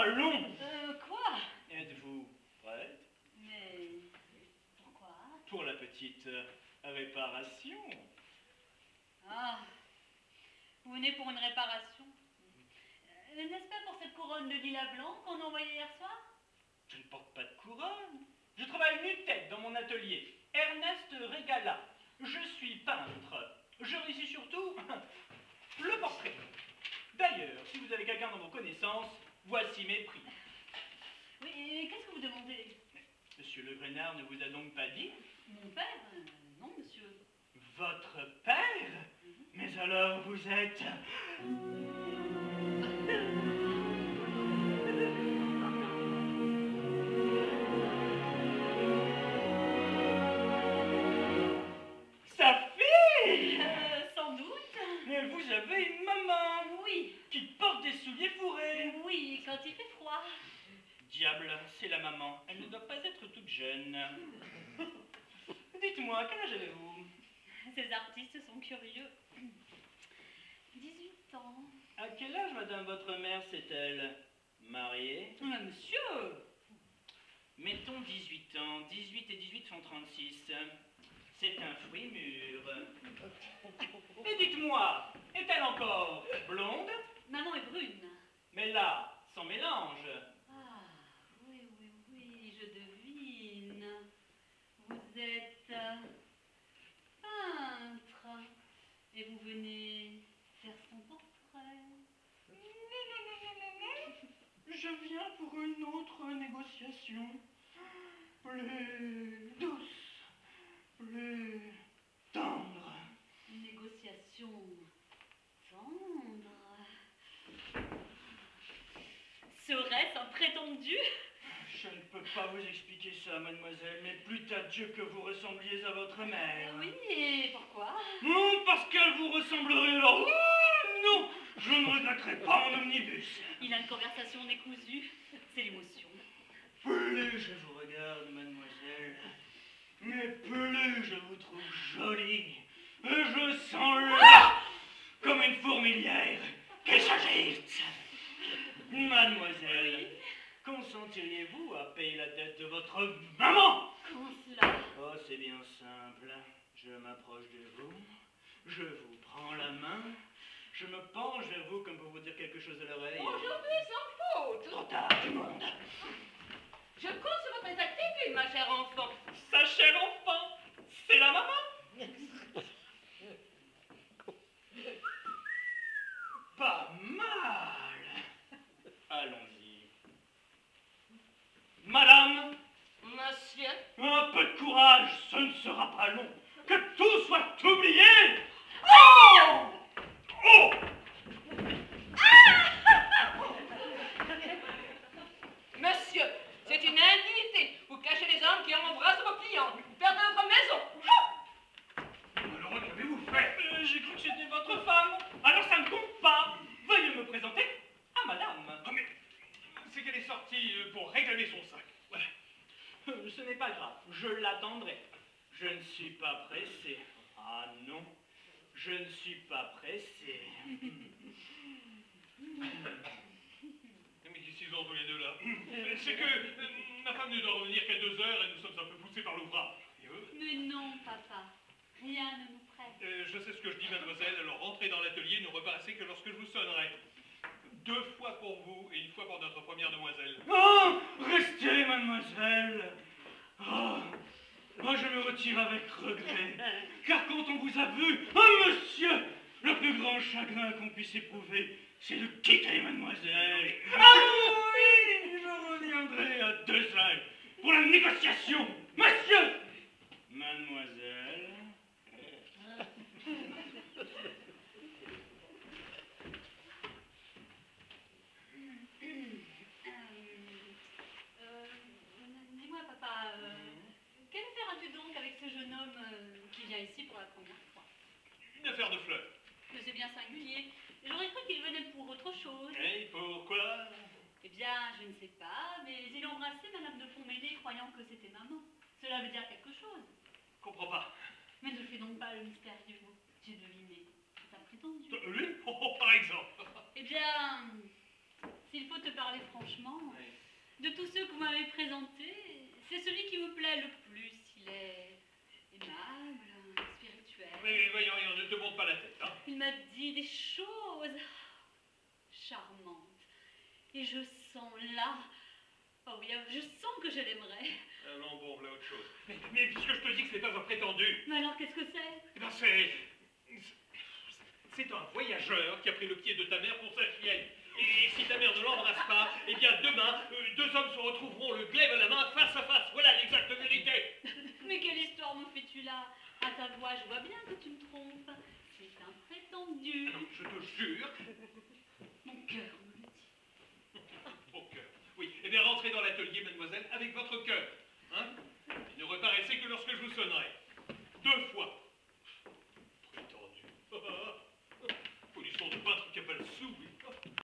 long. Quoi? Êtes-vous prête? Mais pourquoi? Pour la petite réparation. Ah, vous venez pour une réparation. N'est-ce pas pour cette couronne de lilas blanc qu'on a envoyée hier soir? Je ne porte pas de couronne. Je travaille nu-tête dans mon atelier. Ernest Régala. Je suis peintre. Je réussis surtout le portrait. D'ailleurs, si vous avez quelqu'un dans vos connaissances, voici mes prix. Oui, et qu'est-ce que vous demandez? Monsieur Le Grenard ne vous a donc pas dit? Mon père? Non, monsieur. Votre père? Mais alors vous êtes... Sa fille? Sans doute. Mais vous avez une maman. Oui. Qui porte des souliers fourrés. Oui, quand il fait froid. Diable, c'est la maman. Elle ne doit pas être toute jeune. Dites-moi, quel âge avez-vous? Ces artistes sont curieux. 18 ans. À quel âge, madame, votre mère s'est-elle mariée? Mais monsieur! Mettons 18 ans. 18 et 18 font 36. C'est un fruit mûr. Et dites-moi, est-elle encore blonde? Maman est brune. Mais là, sans mélange. Ah, oui, oui, oui, je devine. Vous êtes peintre. Et vous venez faire son portrait. Je viens pour une autre négociation. Plus douce. Plus tendre. Une négociation tendre. Serait-ce un prétendu? Je ne peux pas vous expliquer ça, mademoiselle, mais plût à Dieu que vous ressembliez à votre mère. Oui, et pourquoi? Non, parce qu'elle vous ressemblerait alors. Oh, non, je ne regretterai pas mon omnibus. Il a une conversation décousue. C'est l'émotion. Plus je vous regarde, mademoiselle, mais plus je vous trouve jolie. Et je sens là, comme une fourmilière, qu'il s'agisse. Mademoiselle, consentiriez-vous à payer la dette de votre maman? Comment cela? Oh, c'est bien simple. Je m'approche de vous, je vous prends la main, je me penche vers vous comme pour vous dire quelque chose à l'oreille. Aujourd'hui, sans faute. Trop tard, du monde. Je compte sur votre exactitude, ma chère enfant. Sa chère enfant, c'est la maman. Pas mal. Allons-y. Madame, Monsieur, un peu de courage, ce ne sera pas long. Que tout soit oublié. Oh! Oh! monsieur, c'est une indignité. Vous cachez les hommes qui embrassent vos clients. Vous perdez votre maison. Malheureux, qu'avez-vous fait? J'ai cru que j'étais votre femme. Alors ça ne compte pas. Veuillez me présenter à madame. Ah mais, c'est qu'elle est sortie pour réclamer son sac. Voilà. Ce n'est pas grave, je l'attendrai. Je ne suis pas pressé. Ah non, je ne suis pas pressé. Mais qu'est-ce qu'ils ont tous les deux là? C'est que ma femme ne doit revenir qu'à 2 heures et nous sommes un peu poussés par l'ouvrage. Mais non, papa. Rien ne nous presse. Je sais ce que je dis, mademoiselle, alors rentrez dans l'atelier, ne repassez que lorsque je vous sonnerai. 2 fois pour vous et 1 fois pour notre première demoiselle. Oh, restez, mademoiselle. Oh, moi je me retire avec regret. Car quand on vous a vu, oh monsieur, le plus grand chagrin qu'on puisse éprouver, c'est de quitter mademoiselle. Ah oui, je reviendrai à 2 heures pour la négociation. Monsieur, mademoiselle. Dis-moi, papa, quelle affaire as-tu donc avec ce jeune homme qui vient ici pour la première fois? Une affaire de fleurs. Que c'est bien singulier. J'aurais cru qu'il venait pour autre chose. Et pourquoi? Eh bien, je ne sais pas, mais il embrassait Madame de Fontmédé croyant que c'était maman. Cela veut dire quelque chose. Comprends pas. Mais ne fais donc pas le mystérieux. J'ai deviné. C'est un prétendu. Lui? Oh, par exemple. Eh bien, s'il faut te parler franchement, de tous ceux que vous m'avez présentés, c'est celui qui me plaît le plus. Il est aimable, spirituel. Mais voyons, ne te monte pas la tête, hein. Il m'a dit des choses charmantes. Et je sens là, oh oui, je sens que je l'aimerais. Ah non, bon, voilà autre chose. Mais puisque je te dis que c'est pas un prétendu, Mais alors, qu'est-ce que c'est? eh ben c'est un voyageur qui a pris le pied de ta mère pour sa chienne. Et si ta mère ne l'embrasse pas, eh bien demain, deux hommes se retrouveront le glaive à la main, face à face. Voilà l'exacte vérité. Mais quelle histoire me fais-tu là? À ta voix, je vois bien que tu me trompes. C'est un prétendu. Ah non, je te jure. Mon cœur me le dit. Au cœur. Oui, eh bien rentrez dans l'atelier, mademoiselle, avec votre cœur. Hein? Et ne reparaissez que lorsque je vous sonnerai. 2 fois. Prétendu. Polisson de peintre qui a pas le sou.